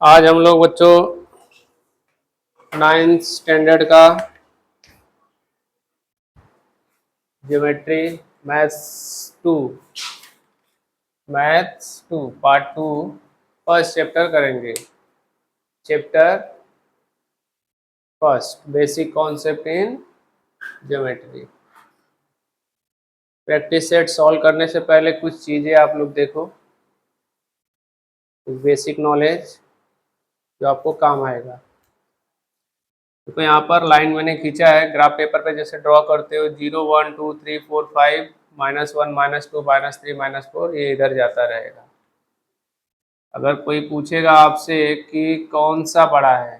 आज हम लोग बच्चों 9th स्टैंडर्ड का geometry maths 2 part 2 first chapter करेंगे। Chapter first, basic concept in geometry. Practice set solve करने से पहले कुछ चीज़ें आप लोग देखो, बेसिक नॉलेज जो आपको काम आएगा। तो यहाँ पर लाइन मैंने खींचा है, ग्राफ पेपर पे जैसे ड्रॉ करते हो 0 1 2 3 4 5 -1 -2 -3 -4, ये इधर जाता रहेगा। अगर कोई पूछेगा आपसे कि कौन सा बड़ा है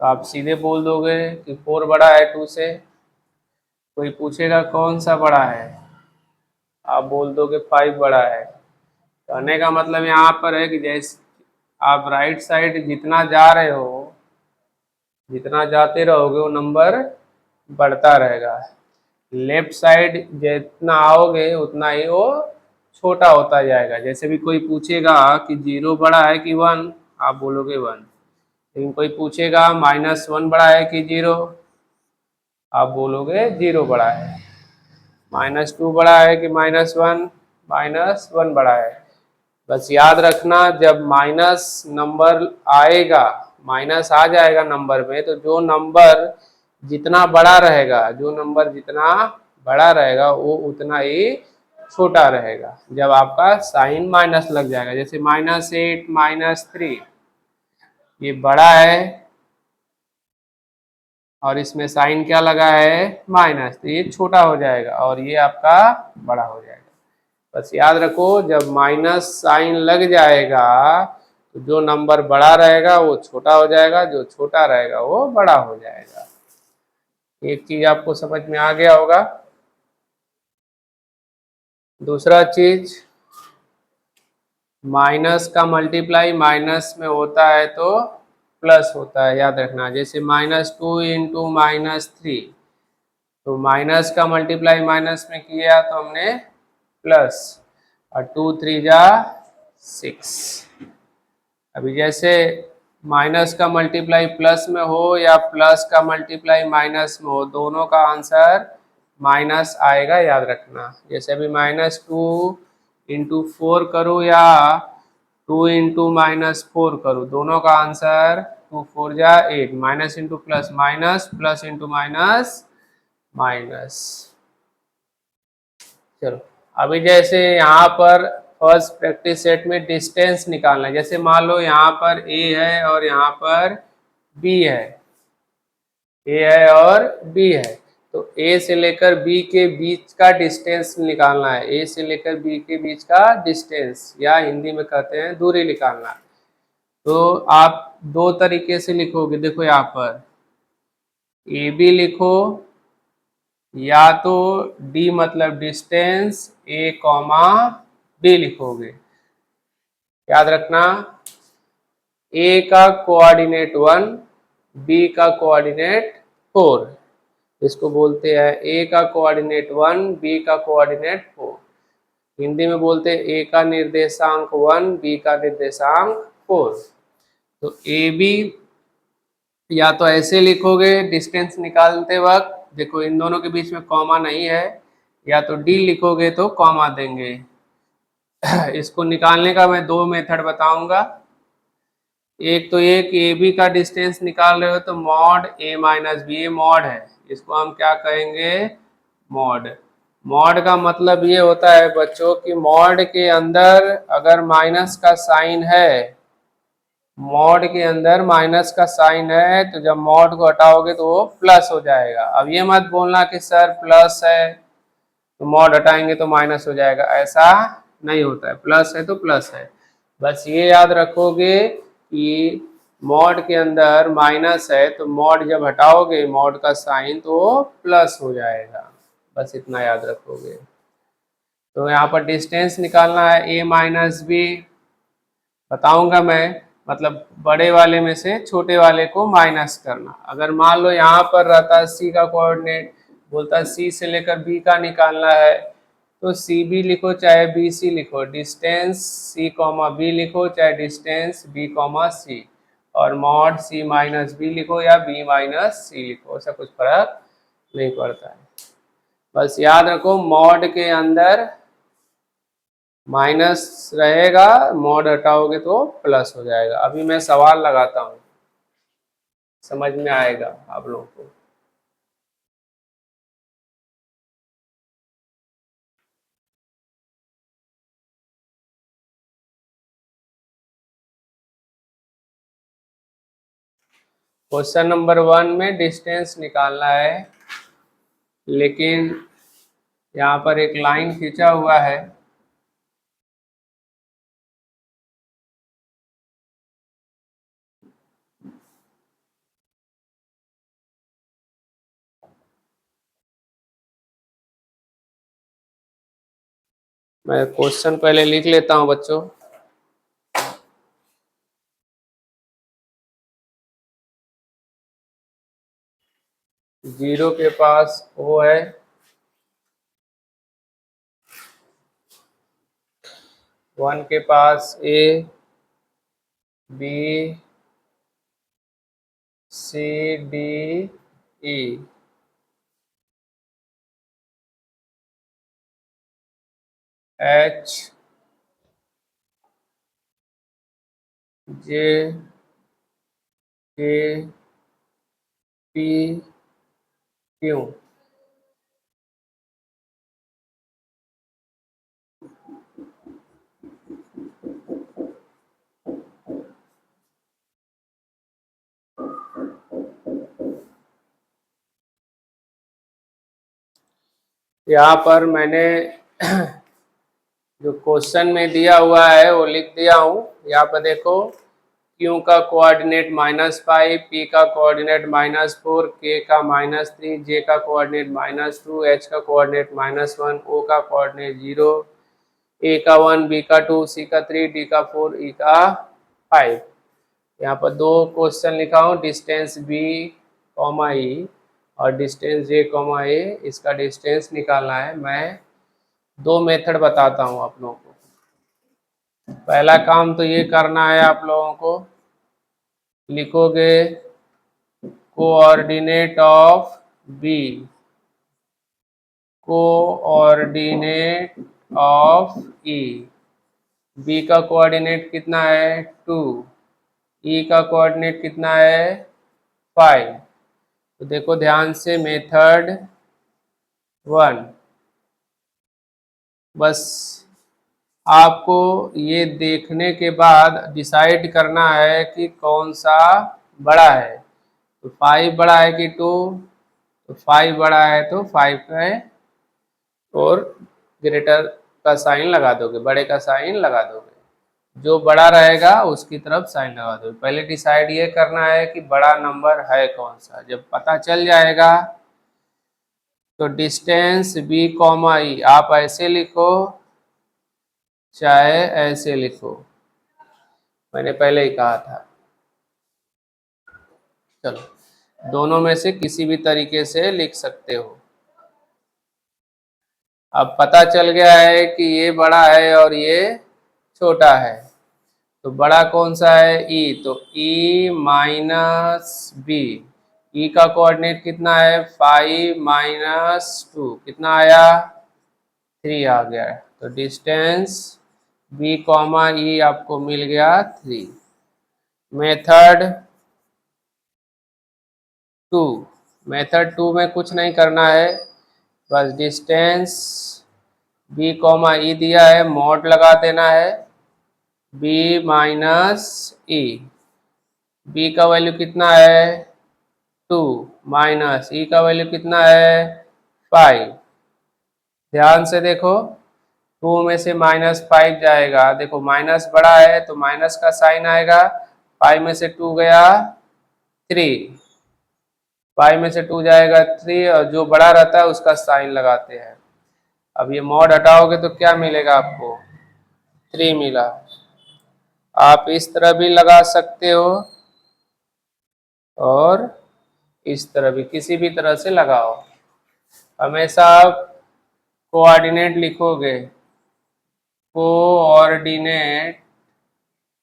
तो आप सीधे बोल दोगे कि 4 बड़ा है 2 से। कोई पूछेगा कौन सा बड़ा है, आप बोल दोगे 5 बड़ा है। कहने का मतलब यहाँ पर है कि जैसे आप राइट साइड जितना जा रहे हो, जितना जाते रहोगे वो नंबर बढ़ता रहेगा। लेफ्ट साइड जितना आओगे उतना ही वो छोटा होता जाएगा। जैसे भी कोई पूछेगा कि 0 बड़ा है कि 1, आप बोलोगे 1। लेकिन कोई पूछेगा -1 बड़ा है कि 0, आप बोलोगे 0 बड़ा है। -2 बड़ा है कि -1, -1 बड़ा है। बस याद रखना, जब माइनस नंबर आएगा, माइनस आ जाएगा नंबर में, तो जो नंबर जितना बड़ा रहेगा वो उतना ही छोटा रहेगा। जब आपका साइन माइनस लग जाएगा, जैसे -8 -3, ये बड़ा है और इसमें साइन क्या लगा है, माइनस, तो ये छोटा हो जाएगा और ये आपका बड़ा हो जाएगा। बस याद रखो, जब माइनस साइन लग जाएगा तो जो नंबर बड़ा रहेगा वो छोटा हो जाएगा, जो छोटा रहेगा वो बड़ा हो जाएगा। एक चीज आपको समझ में आ गया होगा। दूसरा चीज, माइनस का मल्टीप्लाई माइनस में होता है तो प्लस होता है, याद रखना। जैसे -2 × -3, तो माइनस का मल्टीप्लाई माइनस में किया तो हमने प्लस, और 2 3 जा 6। अभी जैसे माइनस का मल्टीप्लाई प्लस में हो या प्लस का मल्टीप्लाई माइनस में हो, दोनों का आंसर माइनस आएगा, याद रखना। जैसे अभी -2 × 4 करूँ या 2 × -4 करूँ, दोनों का आंसर 2 4 जा 8, minus into plus minus, plus into minus minus. चलो, अभी जैसे यहाँ पर फर्स्ट प्रैक्टिस सेट में डिस्टेंस निकालना है। जैसे मान लो यहाँ पर ए है और यहाँ पर बी है, ए है और बी है, तो ए से लेकर बी के बीच का डिस्टेंस निकालना है। ए से लेकर बी के बीच का डिस्टेंस, या हिंदी में कहते हैं दूरी निकालना। तो आप दो तरीके से लिखोगे, देखो यहाँ पर ए बी लिखो, या तो डी मतलब डिस्टेंस ए कॉमा बी लिखोगे। याद रखना, ए का कोऑर्डिनेट 1, बी का कोऑर्डिनेट 4, इसको बोलते हैं ए का कोऑर्डिनेट 1, बी का कोऑर्डिनेट 4। हिंदी में बोलते हैं ए का निर्देशांक 1, बी का निर्देशांक 4। तो ए बी या तो ऐसे लिखोगे डिस्टेंस निकालते वक्त, देखो इन दोनों के बीच में कॉमा नहीं है, या तो डी लिखोगे तो कॉमा देंगे। इसको निकालने का मैं दो मेथड बताऊंगा। एक तो ये कि ए बी का डिस्टेंस निकाल रहे हो तो mod A minus B, A mod है, इसको हम क्या कहेंगे, मॉड। मॉड का मतलब ये होता है बच्चों कि मॉड के अंदर अगर माइनस का साइन है, मॉड के अंदर माइनस का साइन है, तो जब मॉड को हटाओगे तो वो प्लस हो जाएगा। अब ये मत बोलना कि सर प्लस है तो मॉड हटाएंगे तो माइनस हो जाएगा, ऐसा नहीं होता है। प्लस है तो प्लस है। बस ये याद रखोगे कि मॉड के अंदर माइनस है तो मॉड जब हटाओगे मॉड का साइन तो प्लस हो जाएगा, बस इतना याद रखोगे। तो यहाँ पर डिस्टेंस निकालना है ए माइनस बी, बताऊंगा मैं, मतलब बड़े वाले में से छोटे वाले को माइनस करना। अगर मान लो यहाँ पर रहता है सी का कोऑर्डिनेट, बोलता है सी से लेकर बी का निकालना है, तो सी बी लिखो चाहे बी सी लिखो, डिस्टेंस सी कॉमा बी लिखो चाहे डिस्टेंस बी कॉमा सी, और मॉड सी माइनस बी लिखो या बी माइनस सी लिखो, ऐसा कुछ फर्क नहीं पड़ता है। बस याद रखो मॉड के अंदर माइनस रहेगा, मॉड हटाओगे तो प्लस हो जाएगा। अभी मैं सवाल लगाता हूँ, समझ में आएगा आप लोगों को। क्वेश्चन नंबर 1 में डिस्टेंस निकालना है, लेकिन यहाँ पर एक लाइन खींचा हुआ है, मैं क्वेश्चन पहले लिख लेता हूँ बच्चों। जीरो के पास ओ है, वन के पास ए, बी, सी, डी, ई, एच, जे, के, पी, क्यू। यहाँ पर मैंने जो क्वेश्चन में दिया हुआ है वो लिख दिया हूँ। यहाँ पर देखो, Q का कोऑर्डिनेट -5, P का कोऑर्डिनेट -4, K का -3, J का कोऑर्डिनेट -2, H का कोऑर्डिनेट -1, O का कोऑर्डिनेट 0, A का 1, B का 2, C का 3, D का 4, E का 5। यहाँ पर दो क्वेश्चन लिखा हूँ, डिस्टेंस B, E और डिस्टेंस J, A। इसका डिस्टेंस निकालना है। मैं दो मेथड बताता हूँ आप लोगों को। पहला काम तो ये करना है, आप लोगों को लिखोगे coordinate of B, coordinate of E. B का कोऑर्डिनेट कितना है 2, ई का कोऑर्डिनेट कितना है 5। तो देखो ध्यान से, मेथड 1, बस आपको ये देखने के बाद डिसाइड करना है कि कौन सा बड़ा है। तो 5 बड़ा है कि 2, तो 5 बड़ा है तो 5 का है, और ग्रेटर का साइन लगा दोगे, बड़े का साइन लगा दोगे। जो बड़ा रहेगा उसकी तरफ साइन लगा दोगे। पहले डिसाइड ये करना है कि बड़ा नंबर है कौन सा। जब पता चल जाएगा तो डिस्टेंस बी कॉमा ई आप ऐसे लिखो चाहे ऐसे लिखो, मैंने पहले ही कहा था। चलो, दोनों में से किसी भी तरीके से लिख सकते हो। अब पता चल गया है कि ये बड़ा है और ये छोटा है। तो बड़ा कौन सा है ई, तो ई माइनस बी। ई का कोऑर्डिनेट कितना है 5 - 2, कितना आया 3 आ गया। तो डिस्टेंस बी कॉमा ई आपको मिल गया 3। मेथड 2, मेथड 2 में कुछ नहीं करना है, बस डिस्टेंस बी कॉमा ई दिया है, मॉड लगा देना है बी माइनस ई। बी का वैल्यू कितना है 2, माइनस ई का वैल्यू कितना है 5। ध्यान से देखो, 2 में से -5 जाएगा, देखो माइनस बड़ा है तो माइनस का साइन आएगा। 5 में से 2 गया 3, 5 में से 2 जाएगा 3, और जो बड़ा रहता है उसका साइन लगाते हैं। अब ये मॉड हटाओगे तो क्या मिलेगा आपको 3 मिला। आप इस तरह भी लगा सकते हो और इस तरह भी, किसी भी तरह से लगाओ। हमेशा आप कोऑर्डिनेट लिखोगे, कोऑर्डिनेट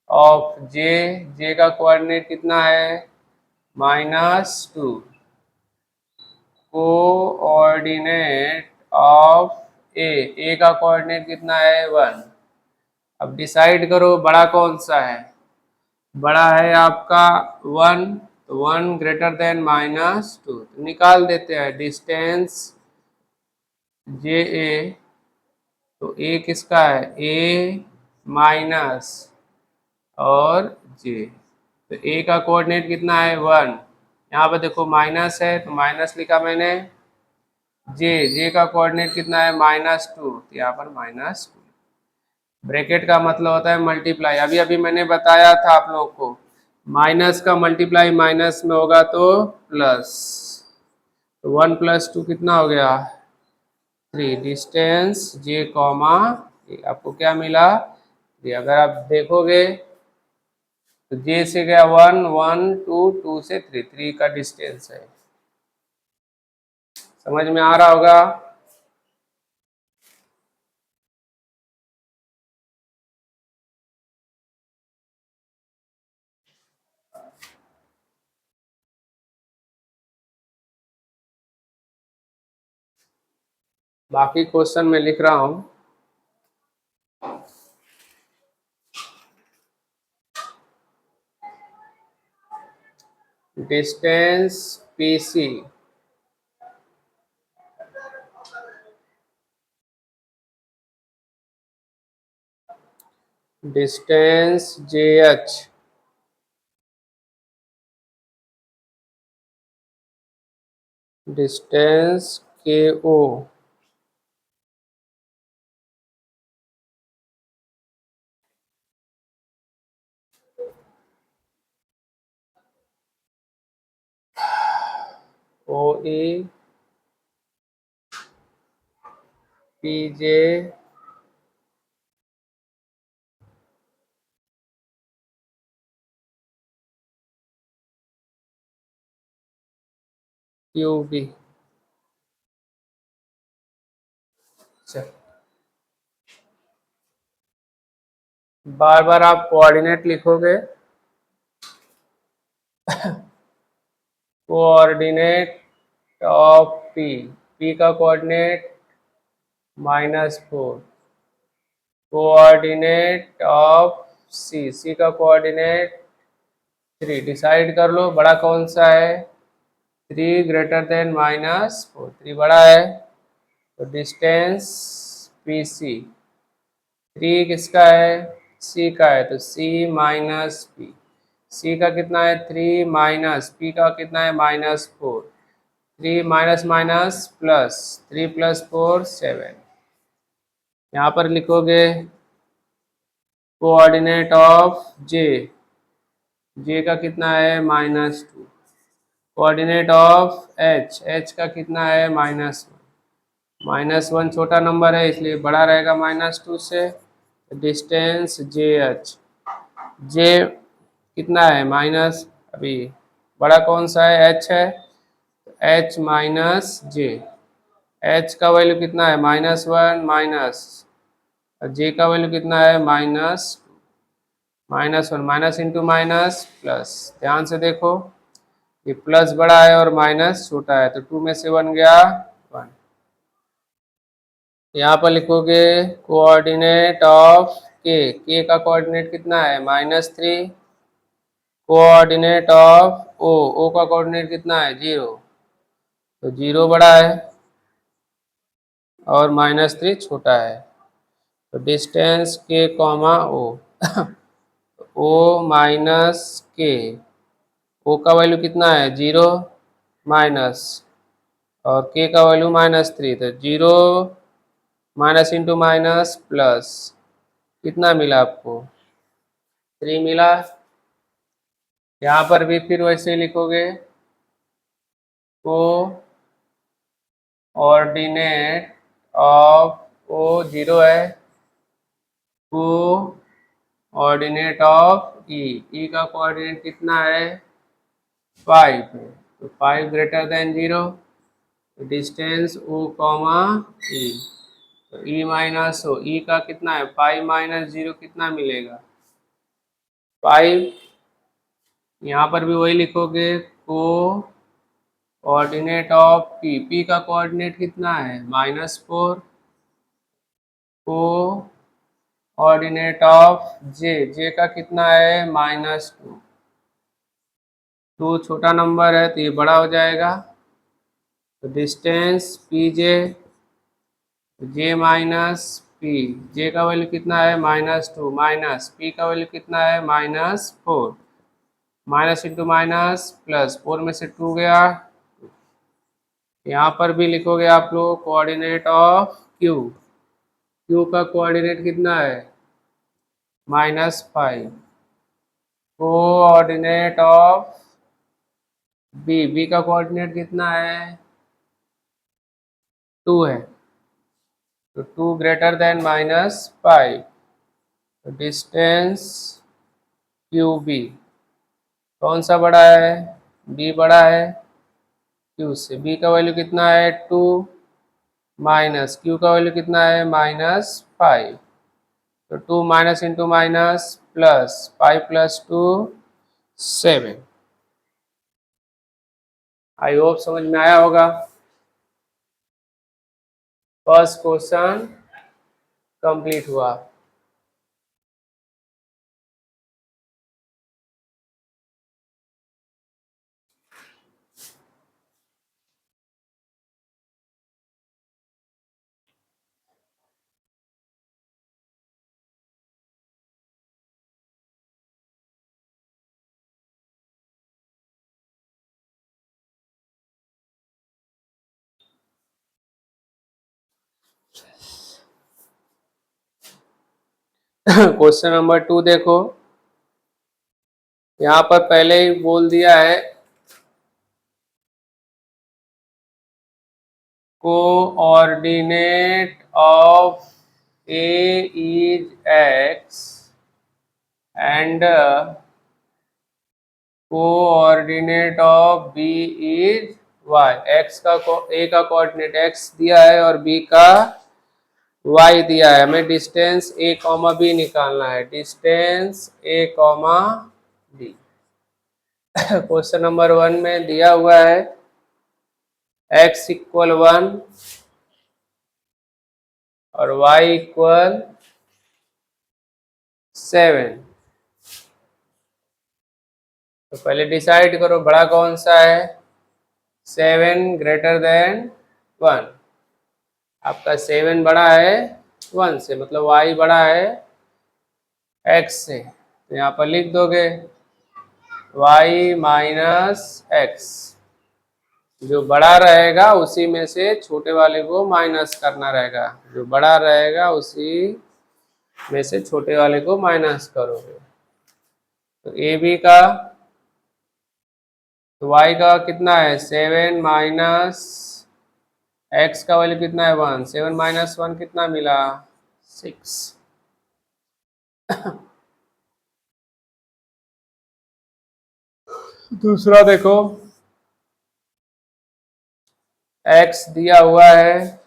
ऑफ जे, जे का कोऑर्डिनेट कितना है -2, कोऑर्डिनेट ऑफ ए का कोऑर्डिनेट कितना है 1। अब डिसाइड करो बड़ा कौन सा है, बड़ा है आपका 1, तो 1 ग्रेटर देन -2, तो निकाल देते हैं डिस्टेंस जे ए, तो ए किसका है ए माइनस और जे, तो ए का कोऑर्डिनेट कितना है 1, यहाँ पर देखो माइनस है तो माइनस लिखा मैंने, जे का कोऑर्डिनेट कितना है -2, तो यहाँ पर -2। ब्रैकेट का मतलब होता है मल्टीप्लाई, अभी अभी मैंने बताया था आप लोगों को, माइनस का मल्टीप्लाई माइनस में होगा तो प्लस, तो 1 + 2 कितना हो गया 3, डिस्टेंस जे कॉमा आपको क्या मिला, ये अगर आप देखोगे तो जे से गया 1 1 2 2 से 3 3 का डिस्टेंस है। समझ में आ रहा होगा। बाकी क्वेश्चन में लिख रहा हूं। Distance PC, distance JH, distance के ओ, ओ ई, पीजे, क्यूबी। बार बार आप कोऑर्डिनेट लिखोगे, कोऑर्डिनेट ऑफ पी, पी का कोऑर्डिनेट -4, कोऑर्डिनेट ऑफ सी, सी का कोऑर्डिनेट 3, डिसाइड कर लो बड़ा कौन सा है, 3 ग्रेटर देन -4, 3 बड़ा है, तो डिस्टेंस पी सी, 3 किसका है सी का है, तो सी माइनस पी, सी का कितना है 3 माइनस पी का कितना है -4, 3 माइनस माइनस प्लस, 3 + 4 7, यहाँ पर लिखोगे कोऑर्डिनेट ऑफ जे, जे का कितना है -2, कोऑर्डिनेट ऑफ एच, एच का कितना है -1 छोटा नंबर है इसलिए बड़ा रहेगा -2 से, डिस्टेंस जे एच, जे कितना है माइनस, अभी बड़ा कौन सा है एच है, एच माइनस जे, एच का वैल्यू कितना है -1 माइनस, जे का वैल्यू कितना है -1, माइनस इंटू माइनस प्लस, ध्यान से देखो ये प्लस बड़ा है और माइनस छोटा है, तो 2 में से 1 गया 1, यहाँ पर लिखोगे कोऑर्डिनेट ऑफ के का कोऑर्डिनेट कितना है -3, कोऑर्डिनेट ऑफ ओ, ओ का कोऑर्डिनेट कितना है 0, तो 0 बड़ा है और -3 छोटा है, तो डिस्टेंस के कॉमा ओ, ओ माइनस के, ओ का वैल्यू कितना है 0 माइनस और के का वैल्यू -3, तो 0 माइनस इंटू माइनस प्लस, कितना मिला आपको 3 मिला। यहाँ पर भी फिर वैसे लिखोगे को ऑर्डिनेट ऑफ ओ 0 है, को ऑर्डिनेट ऑफ ई का कोऑर्डिनेट कितना है 5 है, तो 5 ग्रेटर देन 0, डिस्टेंस ओ कॉमा ई, तो ई माइनस हो, ई का कितना है 5 - 0 कितना मिलेगा 5। यहाँ पर भी वही लिखोगे, को कोऑर्डिनेट ऑफ पी, पी का कोऑर्डिनेट कितना है -4, को कोऑर्डिनेट ऑफ जे, जे का कितना है -2। 2 छोटा नंबर है तो ये बड़ा हो जाएगा, तो डिस्टेंस पी जे, जे माइनस पी, जे का वैल्यू कितना है -2, माइनस पी का वैल्यू कितना है -4, माइनस इंटू माइनस प्लस, 4 में से 2 गया। यहाँ पर भी लिखोगे आप लोग कोऑर्डिनेट ऑफ क्यू, क्यू का कोऑर्डिनेट कितना है -5, कोऑर्डिनेट ऑफ बी, बी का कोऑर्डिनेट कितना है 2 है, तो 2 ग्रेटर देन -5, तो डिस्टेंस क्यू बी कौन सा बड़ा है, बी बड़ा है क्यू से। बी का वैल्यू कितना है 2, माइनस क्यू का वैल्यू कितना है -5, तो 2 minus into minus plus, 5 + 2 7। I hope समझ में आया होगा। फर्स्ट क्वेश्चन कंप्लीट हुआ। क्वेश्चन नंबर 2 देखो, यहाँ पर पहले ही बोल दिया है coordinate of A is X and coordinate of B is Y. X का ए का कोऑर्डिनेट एक्स दिया है और बी का वाई दिया है। हमें डिस्टेंस ए कॉमा बी निकालना है, distance A comma B. Question number 1 में दिया हुआ है x = 1 और y = 7। तो पहले डिसाइड करो बड़ा कौन सा है, 7 ग्रेटर देन 1। आपका 7 बड़ा है 1 से, मतलब y बड़ा है x से, तो यहाँ पर लिख दोगे y - x, जो बड़ा रहेगा उसी में से छोटे वाले को माइनस करना रहेगा, जो बड़ा रहेगा उसी में से छोटे वाले को माइनस करोगे। तो ए बी का, तो y का कितना है 7 माइनस x का वैल्यू कितना है 1, 7 - 1 कितना मिला 6। दूसरा देखो, x दिया हुआ है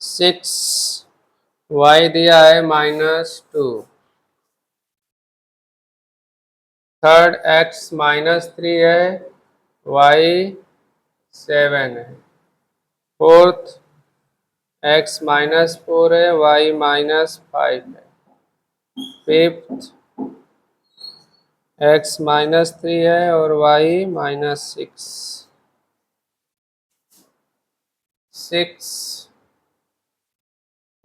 6, y दिया है -2, थर्ड x -3 है, y 7 है, फोर्थ x -4 है, y -5 है, फिफ्थ x -3 है और y -6,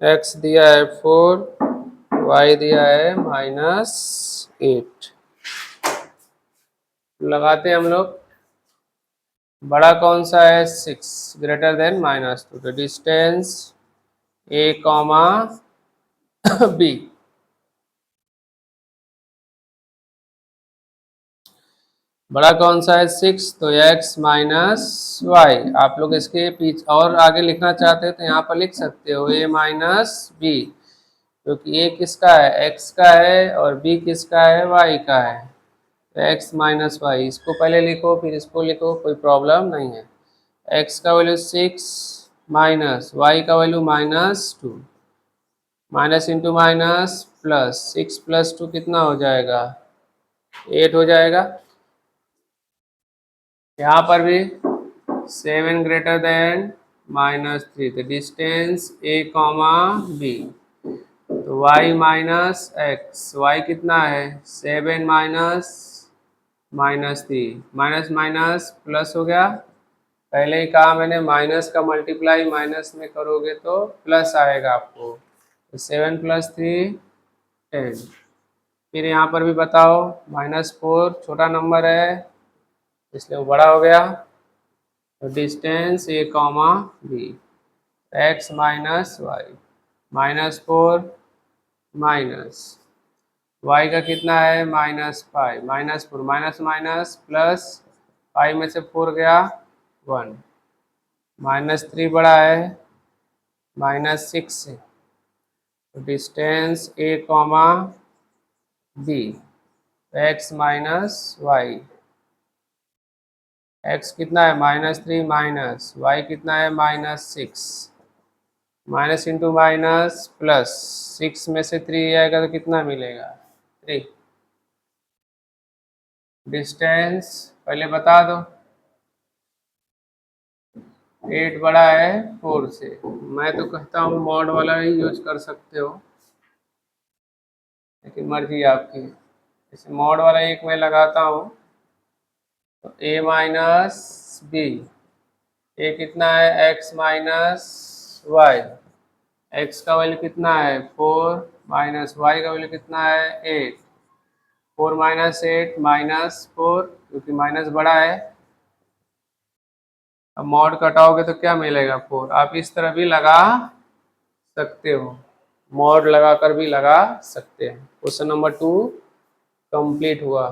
x दिया है 4, y दिया है -8। लगाते हैं हम लोग, बड़ा कौन सा है 6 ग्रेटर देन -2, तो डिस्टेंस ए कॉमा बी। बड़ा कौन सा है 6, तो x - y। आप लोग इसके पीछे और आगे लिखना चाहते हैं तो यहाँ पर लिख सकते हो a - b, क्योंकि a किसका है x का है और b किसका है y का है, तो x - y। इसको पहले लिखो फिर इसको लिखो, कोई प्रॉब्लम नहीं है। एक्स का वैल्यू 6 माइनस वाई का value -2, minus into minus plus, 6 + 2 कितना हो जाएगा, 8 हो जाएगा। यहाँ पर भी 7 ग्रेटर देन -3, तो डिस्टेंस ए कॉमा बी, तो y माइनस एक्स, वाई कितना है 7 माइनस -3, माइनस माइनस प्लस हो गया। पहले ही कहा मैंने माइनस का मल्टीप्लाई माइनस में करोगे तो प्लस आएगा आपको, तो 7 + 3 10। फिर यहाँ पर भी बताओ -4 छोटा नंबर है इसलिए वो बड़ा हो गया, तो distance A comma B, X minus Y, -4 minus Y का कितना है -5, -4 माइनस माइनस प्लस, 5 में से 4 गया 1, -3 बड़ा है -6 से, तो distance A comma B, X minus Y, X कितना है -3 माइनस वाई कितना है -6, माइनस इंटू माइनस प्लस, 6 में से 3 आएगा तो कितना मिलेगा 3। डिस्टेंस पहले बता दो, 8 बड़ा है 4 से, मैं तो कहता हूँ मॉड वाला ही यूज कर सकते हो, लेकिन मर्जी आपकी। जैसे मॉड वाला एक मैं लगाता हूँ तो a माइनस बी, ए कितना है x माइनस वाई, एक्स का वैल्यू कितना है 4 माइनस वाई का वैल्यू कितना है 8, 4 माइनस 8 -4, क्योंकि माइनस बड़ा है। अब मॉड कटाओगे तो क्या मिलेगा 4, आप इस तरह भी लगा सकते हो, मॉड लगाकर भी लगा सकते हैं। क्वेश्चन नंबर 2 कंप्लीट हुआ।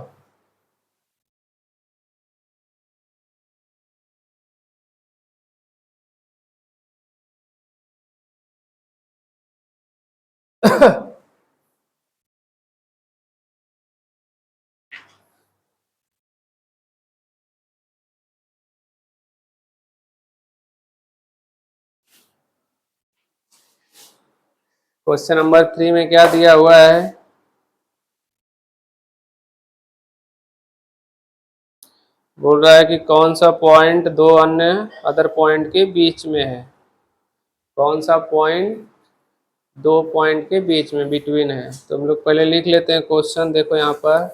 क्वेश्चन नंबर 3 में क्या दिया हुआ है, बोल रहा है कि कौन सा पॉइंट दो अन्य अदर पॉइंट के बीच में है, कौन सा पॉइंट दो पॉइंट के बीच में बिटवीन है। तो हम लोग पहले लिख लेते हैं क्वेश्चन, देखो यहाँ पर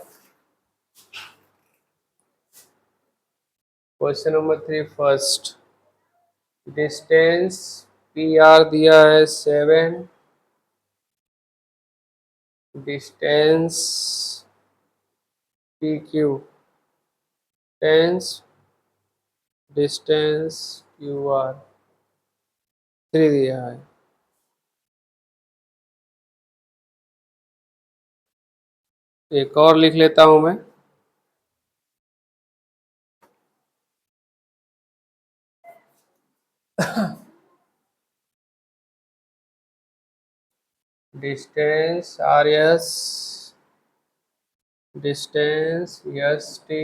question number 3 first, distance P R दिया है 7, distance P Q, distance Q R 3 दिया है। एक और लिख लेता हूं मैं, distance R S, distance S T,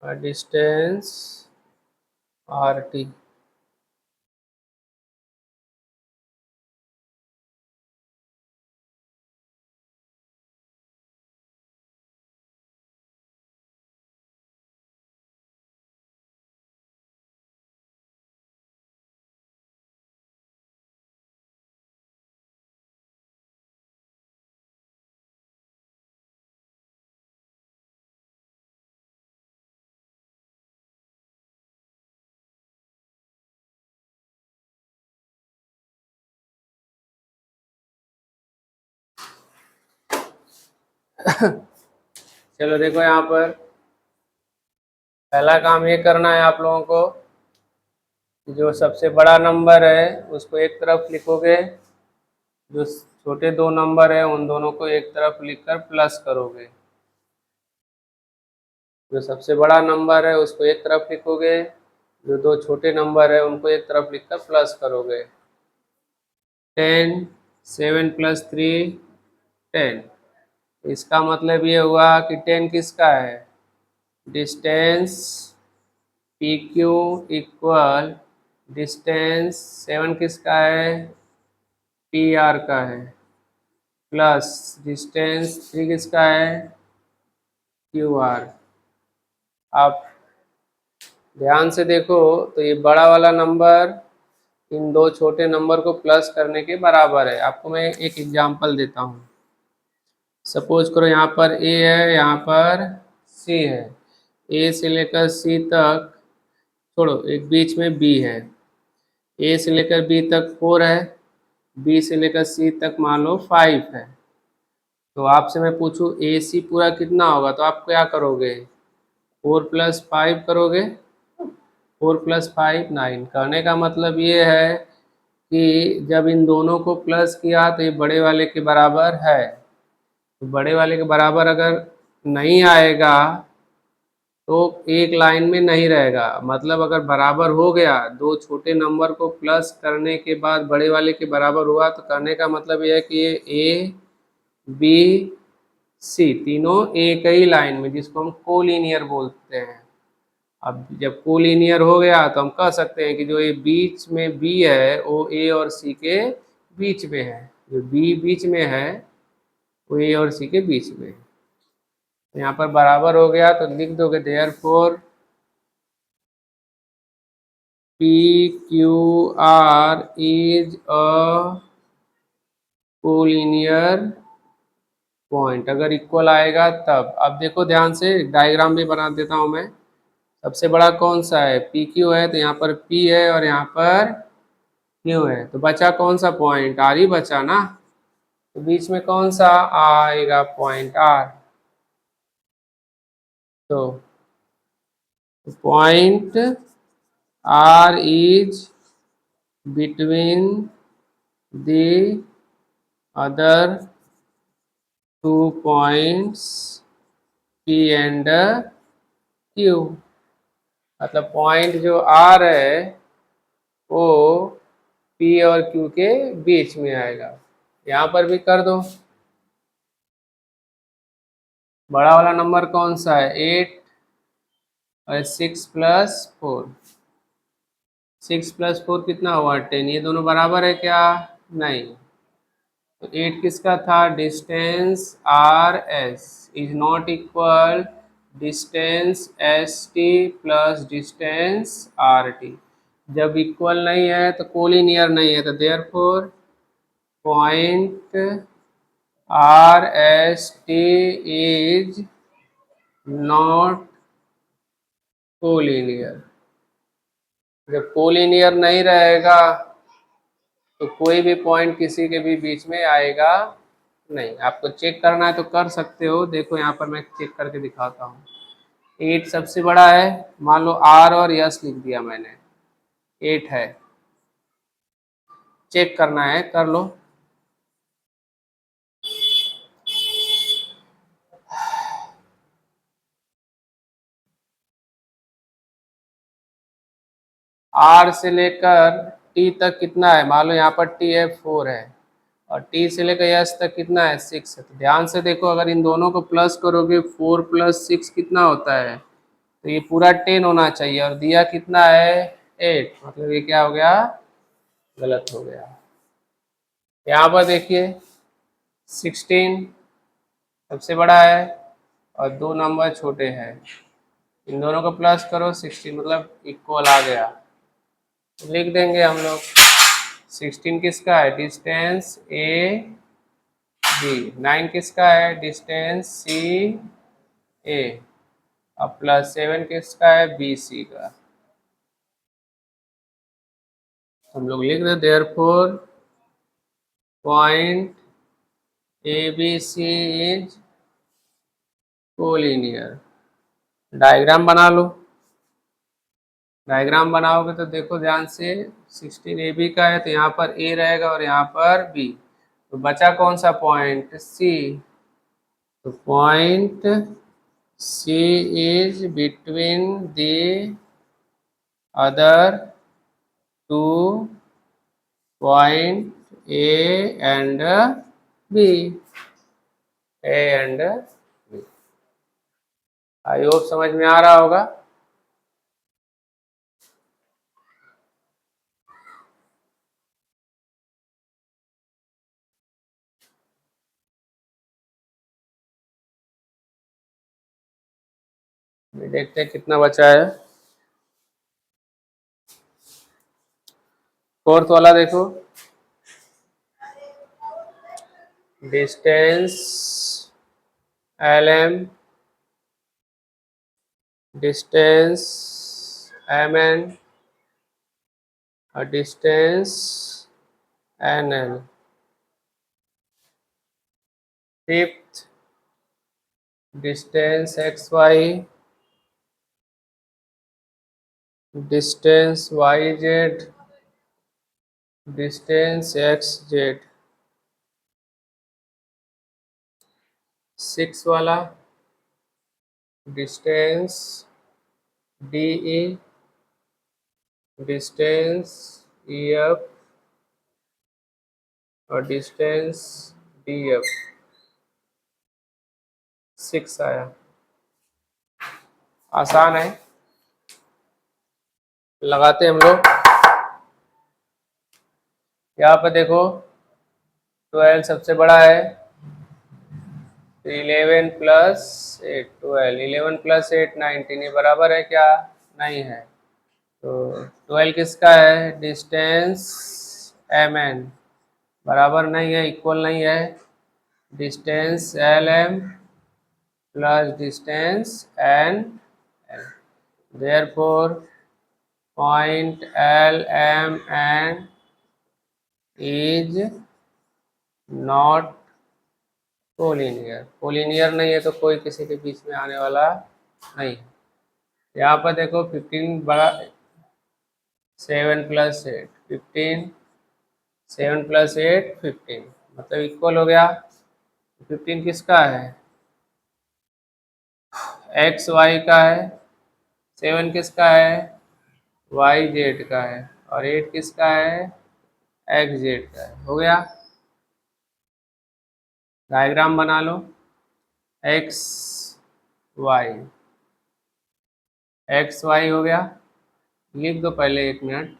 और डिस्टेंस आर टी। चलो देखो यहाँ पर पहला काम ये करना है आप लोगों को, जो सबसे बड़ा नंबर है उसको एक तरफ लिखोगे, जो छोटे दो नंबर है उन दोनों को एक तरफ लिखकर प्लस करोगे, जो सबसे बड़ा नंबर है उसको एक तरफ लिखोगे, जो दो छोटे नंबर है उनको एक तरफ लिखकर प्लस करोगे। 10, 7 + 3 10, तो इसका मतलब ये हुआ कि 10 किसका है, distance P Q equal distance 7 किसका है, पी आर का है, प्लस डिस्टेंस 3 किसका है, क्यू आर। आप ध्यान से देखो तो ये बड़ा वाला नंबर इन दो छोटे नंबर को प्लस करने के बराबर है। आपको मैं एक एग्जांपल देता हूँ। सपोज करो यहाँ पर ए है, यहाँ पर सी है, ए से लेकर सी तक छोड़ो, एक बीच में बी है, ए से लेकर बी तक 4 है, बी से लेकर सी तक मान लो 5 है। तो आपसे मैं पूछूं ए सी पूरा कितना होगा, तो आप क्या करोगे, 4 + 5 करोगे, 4 + 5 9। कहने का मतलब ये है कि जब इन दोनों को प्लस किया तो ये बड़े वाले के बराबर है। तो बड़े वाले के बराबर अगर नहीं आएगा तो एक लाइन में नहीं रहेगा। मतलब अगर बराबर हो गया, दो छोटे नंबर को प्लस करने के बाद बड़े वाले के बराबर हुआ, तो कहने का मतलब यह है कि ये ए बी सी तीनों एक ही लाइन में, जिसको हम कोलिनियर बोलते हैं। अब जब कोलिनियर हो गया तो हम कह सकते हैं कि जो ये बीच में बी है वो ए और सी के बीच में है, जो बी बीच में है वो ए और सी के बीच में है। तो यहाँ पर बराबर हो गया तो लिख दोगे therefore P Q R is a collinear point. अगर इक्वल आएगा तब। अब देखो ध्यान से, डायग्राम भी बना देता हूँ मैं। सबसे बड़ा कौन सा है, पी क्यू है, तो यहाँ पर पी है और यहाँ पर क्यू है, तो बचा कौन सा पॉइंट, आर ही बचा ना। तो बीच में कौन सा आएगा पॉइंट, आर। तो point R is between the other two points P and Q. मतलब पॉइंट जो आर है वो पी और क्यू के बीच में आएगा। यहाँ पर भी कर दो। बड़ा वाला नंबर कौन सा है, 8 और 6 + 4। 6 + 4 कितना हुआ, 10। ये दोनों बराबर है क्या, नहीं। तो 8 किसका था, distance R S is not equal distance S T plus distance R T. जब इक्वल नहीं है तो कोलिनियर नहीं है, तो therefore point are S T is not collinear. जब कोलिनियर नहीं रहेगा तो कोई भी पॉइंट किसी के भी बीच में आएगा नहीं। आपको चेक करना है तो कर सकते हो। देखो यहाँ पर मैं चेक करके दिखाता हूँ। 8 सबसे बड़ा है, मान लो आर और यस लिख दिया मैंने, 8 है। चेक करना है, कर लो। आर से लेकर टी तक कितना है, मान लो यहाँ पर टी है 4 है, और टी से लेकर यस तक कितना है, 6 है। तो ध्यान से देखो, अगर इन दोनों को प्लस करोगे 4 + 6 कितना होता है, तो ये पूरा 10 होना चाहिए, और दिया कितना है 8। मतलब ये क्या हो गया, गलत हो गया। यहाँ पर देखिए 16 सबसे बड़ा है और दो नंबर छोटे हैं, इन दोनों को प्लस करो 16, मतलब इक्वल आ गया। लिख देंगे हम लोग 16 किसका है, डिस्टेंस ए बी। 9 किसका है, डिस्टेंस सी ए। अब +7 किसका है, बी सी का। हम लोग लिख दे therefore point A B C is collinear. Diagram बना लो। डायग्राम बनाओगे तो देखो ध्यान से, 16 ए बी का है तो यहाँ पर ए रहेगा और यहाँ पर बी, तो बचा कौन सा पॉइंट, सी। तो point C is between the other two point A and B. A and B. I hope समझ में आ रहा होगा। देखते हैं कितना बचा है। फोर्थ वाला देखो, डिस्टेंस LM, डिस्टेंस MN और distance NL। Fifth, distance XY, distance YZ, distance XZ। Six वाला, डिस्टेंस DE, डिस्टेंस EF और डिस्टेंस DF। 6 आया। आसान है, लगाते हैं हम लोग। यहाँ पर देखो 12 सबसे बड़ा है, 11 प्लस 8 12, 11 प्लस 8 19, ये बराबर है क्या? नहीं है। तो 12 किसका है? डिस्टेंस MN बराबर नहीं है, इक्वल नहीं है distance LM plus distance NL। Therefore point LMN is not collinear. Collinear नहीं है तो कोई किसी के बीच में आने वाला नहीं है। यहाँ पर देखो 15 बड़ा, 7 प्लस 8 15, 7 प्लस 8 15, मतलब इक्वल हो गया। 15 किसका है? एक्स वाई का है। 7 किसका है? वाई जेड का है। और 8 किसका है? एक्स जेड का है। हो गया। डायग्राम बना लो, एक्स वाई, एक्स वाई हो गया। लिख दो पहले, 1 minute.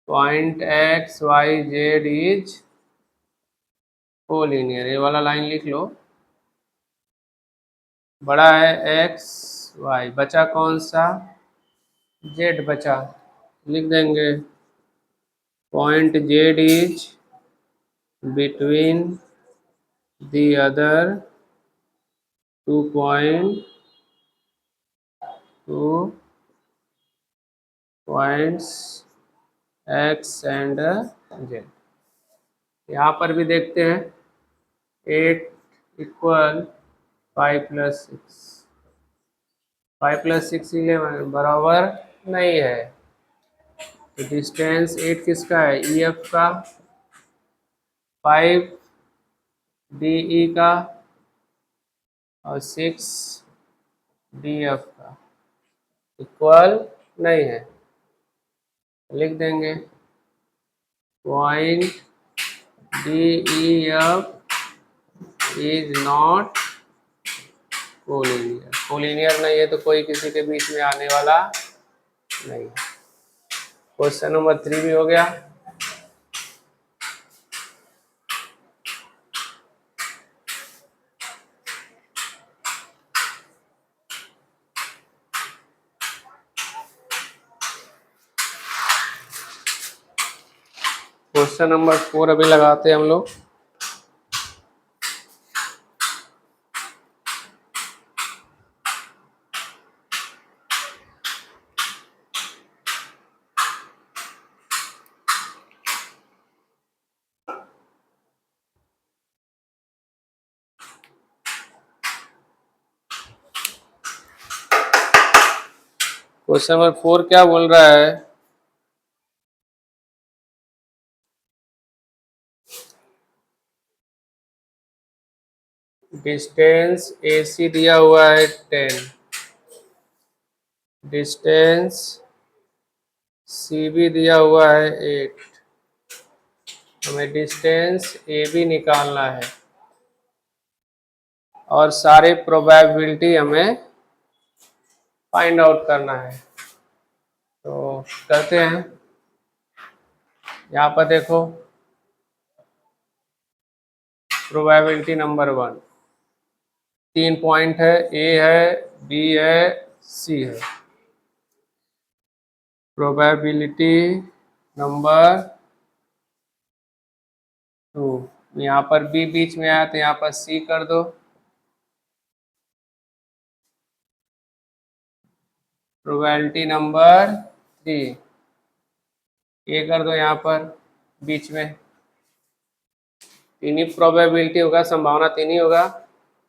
Point X Y Z is collinear, ये वाला लाइन लिख लो। बड़ा है एक्स वाई, बचा कौन सा? जेड बचा, लिख देंगे point Z is between the other 2 points x and Z. यहाँ पर भी देखते हैं, 8 इक्वल 5 प्लस 6, 5 प्लस 6 11 बराबर नहीं है। तो डिस्टेंस 8 किसका है? EF का, 5 DE का और 6 DF का, इक्वल नहीं है। लिख देंगे point DEF is not collinear. Collinear नहीं है तो कोई किसी के बीच में आने वाला नहीं। क्वेश्चन नंबर 3 भी हो गया। क्वेश्चन नंबर 4 अभी लगाते हैं हम लोग। क्वेश्चन नंबर 4 क्या बोल रहा है? डिस्टेंस AC दिया हुआ है 10, डिस्टेंस CB दिया हुआ है 8, हमें डिस्टेंस AB निकालना है। और सारे प्रोबेबिलिटी हमें फाइंड आउट करना है। तो करते हैं। यहाँ पर देखो प्रोबेबिलिटी नंबर 1, 3 पॉइंट है, ए है, बी है, सी है। प्रोबेबिलिटी नंबर 2, यहाँ पर बी बीच में आया तो यहाँ पर सी कर दो। प्रोबेबिलिटी नंबर 3, ए कर दो यहाँ पर बीच में। तीन ही प्रोबेबिलिटी होगा, संभावना तीन ही होगा।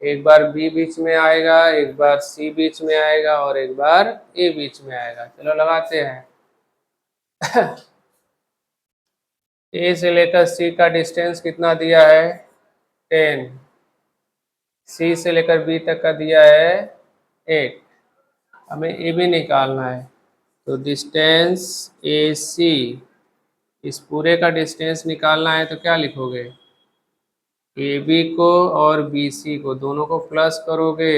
एक बार बी बीच में आएगा, एक बार सी बीच में आएगा और एक बार ए बीच में आएगा। चलो लगाते हैं। ए से लेकर सी का डिस्टेंस कितना दिया है? 10। सी से लेकर बी तक का दिया है 8। हमें ए भी निकालना है। तो डिस्टेंस ए सी, इस पूरे का डिस्टेंस निकालना है तो क्या लिखोगे? ए बी को और बी सी को दोनों को प्लस करोगे,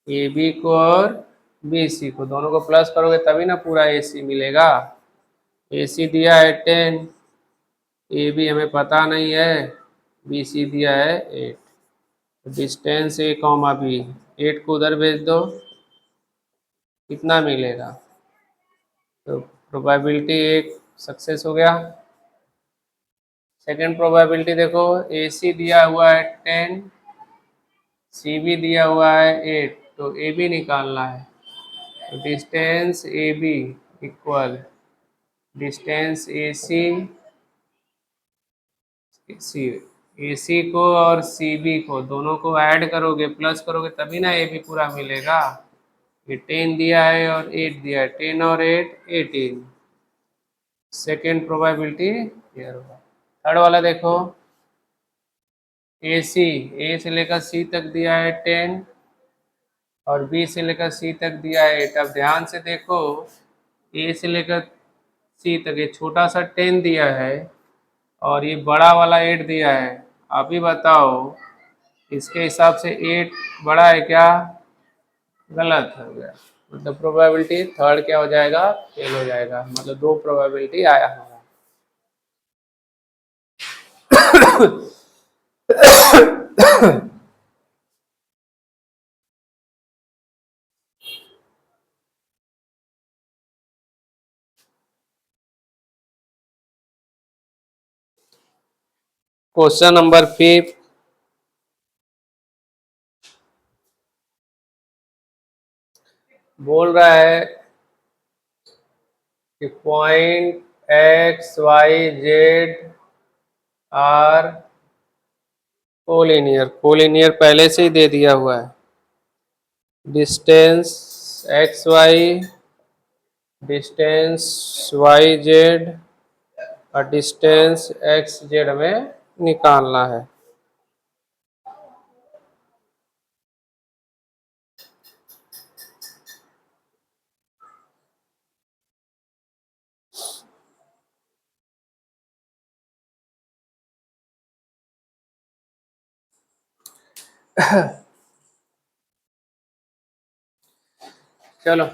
ए बी को और बी सी को दोनों को प्लस करोगे तभी ना पूरा ए सी मिलेगा। ए सी दिया है 10, ए बी हमें पता नहीं है, बी सी दिया है 8। डिस्टेंस ए कॉमा बी, 8 को उधर भेज दो, कितना मिलेगा? तो प्रोबेबिलिटी एक सक्सेस हो गया। सेकंड प्रोबेबिलिटी देखो, ए सी दिया हुआ है 10, सी बी दिया हुआ है 8, तो ए बी निकालना है। तो distance A B equal distance A C, A C को और सी बी को दोनों को ऐड करोगे, प्लस करोगे तभी ना ए बी पूरा मिलेगा। ये 10 दिया है और 8 दिया है, 10 और 8 18। सेकेंड प्रोबेबिलिटी क्लियर होगा। थर्ड वाला देखो, ए सी, ए से लेकर सी तक दिया है 10 और बी से लेकर सी तक दिया है 8। अब ध्यान से देखो, ए से लेकर सी तक ये छोटा सा 10 दिया है और ये बड़ा वाला 8 दिया है। अभी बताओ इसके हिसाब से 8 बड़ा है क्या? गलत हो गया। मतलब प्रोबेबिलिटी थर्ड क्या हो जाएगा? फेल हो जाएगा। मतलब 2 प्रोबेबिलिटी आया हमारा। क्वेश्चन नंबर 5, बोल रहा है कि point X Y Z are collinear. Collinear पहले से ही दे दिया हुआ है। Distance X Y, distance Y Z और डिस्टेंस एक्स जेड हमें निकालना है। चलो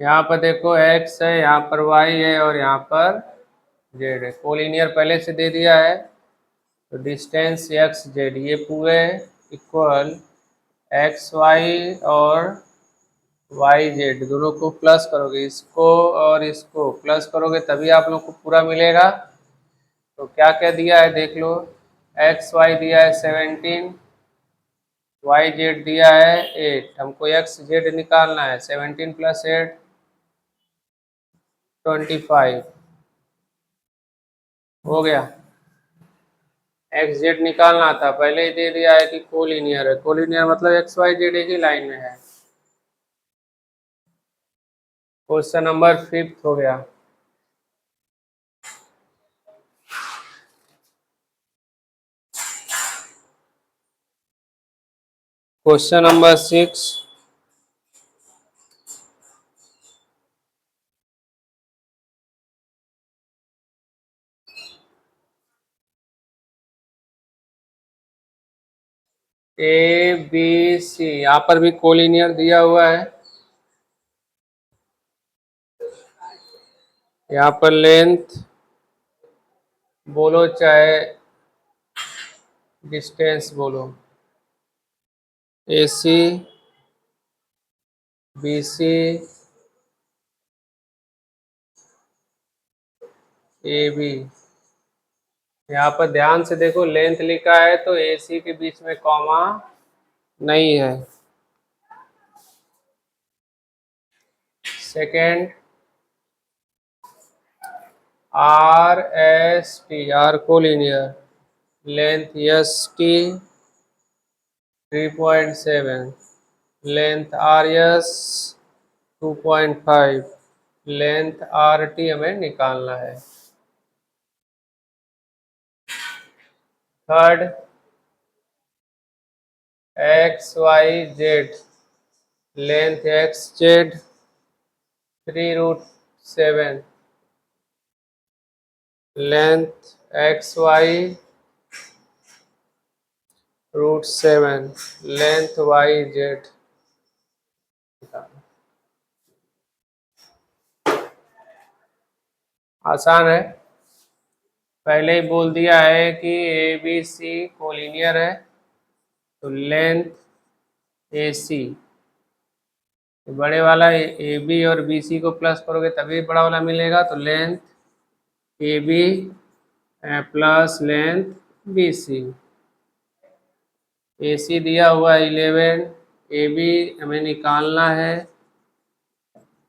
यहाँ पर देखो x है, यहाँ पर y है और यहाँ पर z है। कोलिनियर पहले से दे दिया है तो डिस्टेंस एक्स जेड ये पूरे इक्वल एक्स वाई और वाई जेड दोनों को प्लस करोगे, इसको और इसको प्लस करोगे तभी आप लोग को पूरा मिलेगा। तो क्या क्या दिया है देख लो, एक्स वाई दिया है 17, वाई जेड दिया है 8। हमको एक्स जेड निकालना है। 17 प्लस 8 25 हो गया। एक्स जेड निकालना था, पहले ही दे दिया है कि कोलिनियर है। कोलिनियर मतलब एक्स वाई जेड एक ही लाइन में है। क्वेश्चन नंबर 5 हो गया। Question number 6, A B C, यहाँ पर भी कोलिनियर दिया हुआ है। यहाँ पर लेंथ बोलो चाहे डिस्टेंस बोलो, ए C B C A B. यहाँ पर ध्यान से देखो, लेंथ लिखा है तो ए सी के बीच में कॉमा नहीं है। Second, R S T, R collinear, length S T 3.7, length R S 2.5, length R T हमें निकालना है। Third, X Y Z, length X Z 3√7, length X Y √7, length Y Z. आसान है, पहले ही बोल दिया है कि ए बी सी कोलिनियर है, तो लेंथ ए सी, बड़े वाला ए बी और बी सी को प्लस करोगे तभी बड़ा वाला मिलेगा, तो length A B plus length B C. A C दिया हुआ है 11, ए बी हमें निकालना है,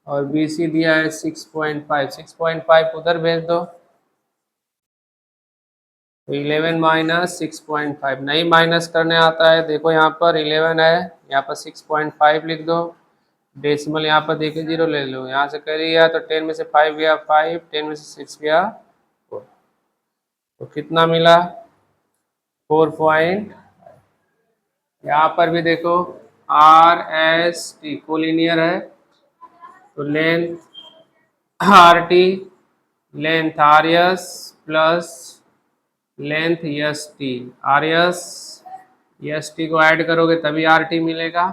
और बी सी दिया है 6.5, 6.5 उधर भेज दो, तो 11 माइनस 6.5, नहीं माइनस करने आता है, देखो यहाँ पर 11 है, यहाँ पर 6.5 लिख दो, डेसिमल यहाँ पर देखे 0 ले लो, यहाँ से कर गया तो 10 में से 5 गया 5, 10 में से 6 गया 4, तो कितना मिला 4 यहाँ पर भी देखो आर एस टी कोलिनियर है, तो length R T, length R S plus length S T, are S T को ऐड करोगे तभी आर टी मिलेगा।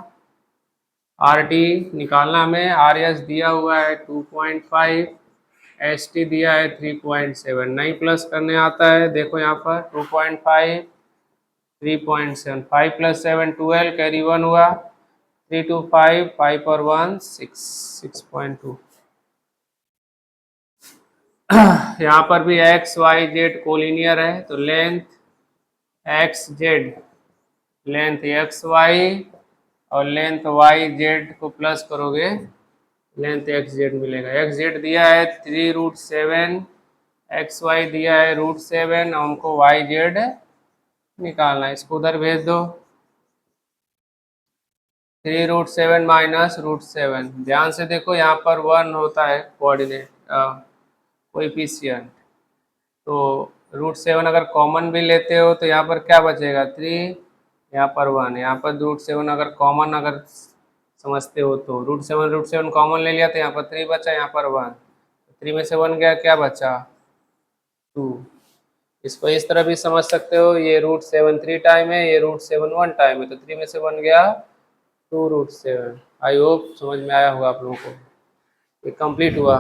आर टी निकालना में, आर एस दिया हुआ है 2.5, एस टी दिया है 3.7, नहीं प्लस करने आता है, देखो यहाँ पर 2.5 3.7, 5 + 7 12, कैरी 1 हुआ, 3 2 5, 5 और 1 6, 6.2। यहाँ पर भी एक्स वाई जेड कोलिनियर है, तो length X Z, length X Y और लेंथ वाई जेड को प्लस करोगे लेंथ एक्स जेड मिलेगा। एक्स जेड दिया है 3√7, एक्स वाई दिया है √7, हमको वाई जेड निकालना है, इसको उधर भेज दो, 3√7 माइनस √7, ध्यान से देखो यहाँ पर 1 होता है कोऑर्डिनेट कोएफिशिएंट, तो √7 अगर कॉमन भी लेते हो तो यहाँ पर क्या बचेगा 3, यहाँ पर 1, यहाँ पर √7 अगर कॉमन अगर समझते हो तो √7 कॉमन ले लिया तो यहाँ पर 3 बचा, यहाँ पर 1, 3 में से 1 गया, क्या बचा 2। इसको इस तरह भी समझ सकते हो, ये √7 3 टाइम है, ये √7 1 टाइम है, तो 3 में से 1 गया 2√7। आई होप समझ में आया होगा आप लोगों को, ये कंप्लीट हुआ।